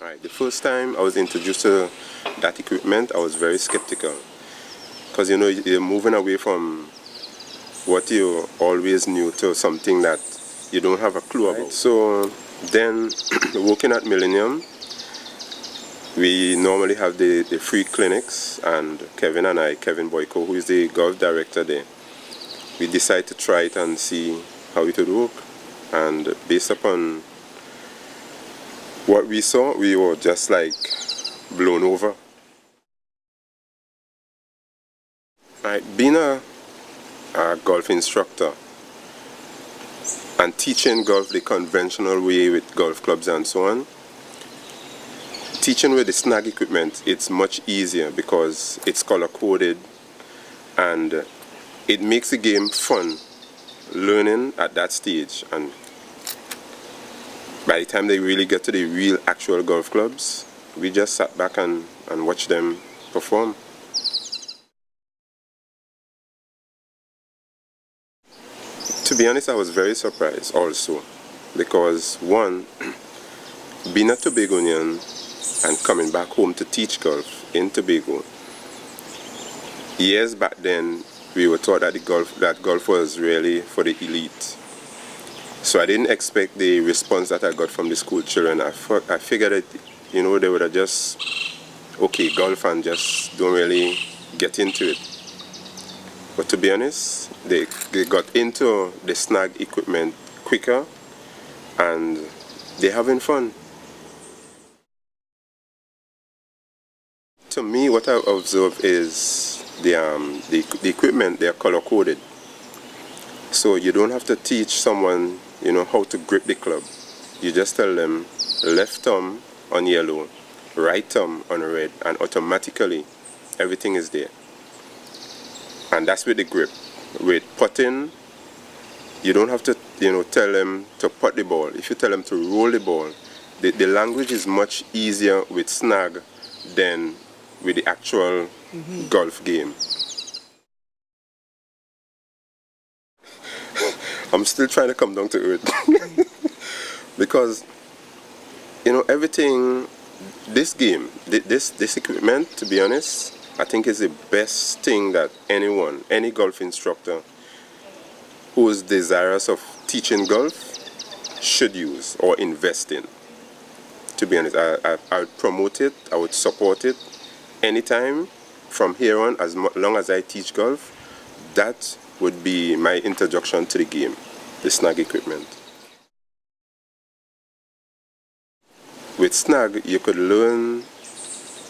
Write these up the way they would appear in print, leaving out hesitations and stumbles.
Right, the first time I was introduced to that equipment, I was very skeptical because you're moving away from what you always knew to something that you don't have a clue about. So then, working at Millennium, we normally have the free clinics, and Kevin Boyko, who is the golf director there, we decided to try it and see how it would work. And based upon what we saw, we were just like blown over. Right, being a golf instructor and teaching golf the conventional way with golf clubs and so on, teaching with the SNAG equipment, it's much easier because it's color coded and it makes the game fun learning at that stage. And by the time they really get to the real actual golf clubs, we just sat back and watched them perform. To be honest, I was very surprised also because one, being a Tobagonian and coming back home to teach golf in Tobago, years back then we were taught that golf was really for the elite. So I didn't expect the response that I got from the school children. I figured that, they would have just, okay, golf and just don't really get into it. But to be honest, they got into the SNAG equipment quicker and they're having fun. To me, what I observe is the equipment, they're color coded. So you don't have to teach someone how to grip the club. You just tell them left thumb on yellow, right thumb on red, and automatically everything is there. And that's with the grip. With putting, you don't have to tell them to putt the ball. If you tell them to roll the ball, the language is much easier with SNAG than with the actual golf game. I'm still trying to come down to earth because everything, this game, this equipment, to be honest, I think is the best thing that any golf instructor who is desirous of teaching golf should use or invest in. To be honest, I would promote it, I would support it anytime from here on, as long as I teach golf. That would be my introduction to the game, the SNAG equipment. With SNAG, you could learn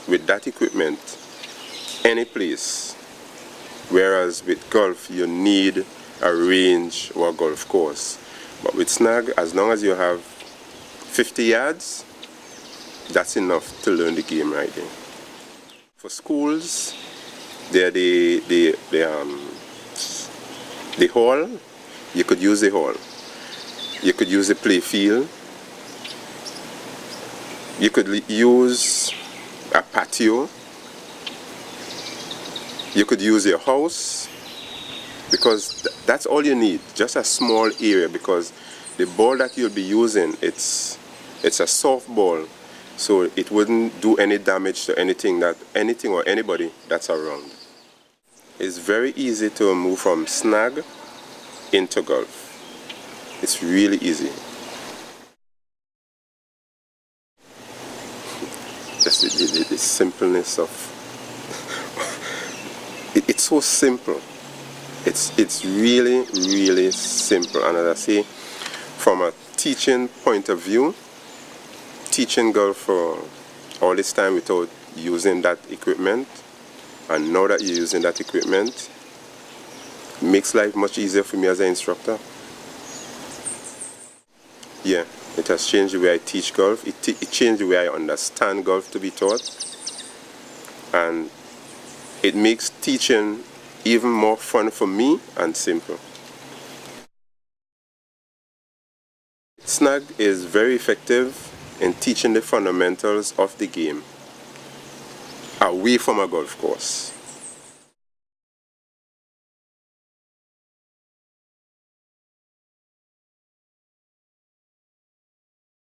with that equipment any place, whereas with golf, you need a range or a golf course. But with SNAG, as long as you have 50 yards, that's enough to learn the game right there. For schools, they're the hall. You could use the hall. You could use the play field. You could use a patio. You could use your house, because that's all you need, just a small area, because the ball that you'll be using, it's a softball, so it wouldn't do any damage to anything or anybody that's around. It's very easy to move from SNAG into golf. It's really easy. Just the simpleness of it's so simple. It's really, really simple. And as I say, from a teaching point of view, teaching golf for all this time without using that equipment, and now that you're using that equipment, makes life much easier for me as an instructor. Yeah, it has changed the way I teach golf. It changed the way I understand golf to be taught. And it makes teaching even more fun for me and simple. SNAG is very effective in teaching the fundamentals of the game away from a golf course.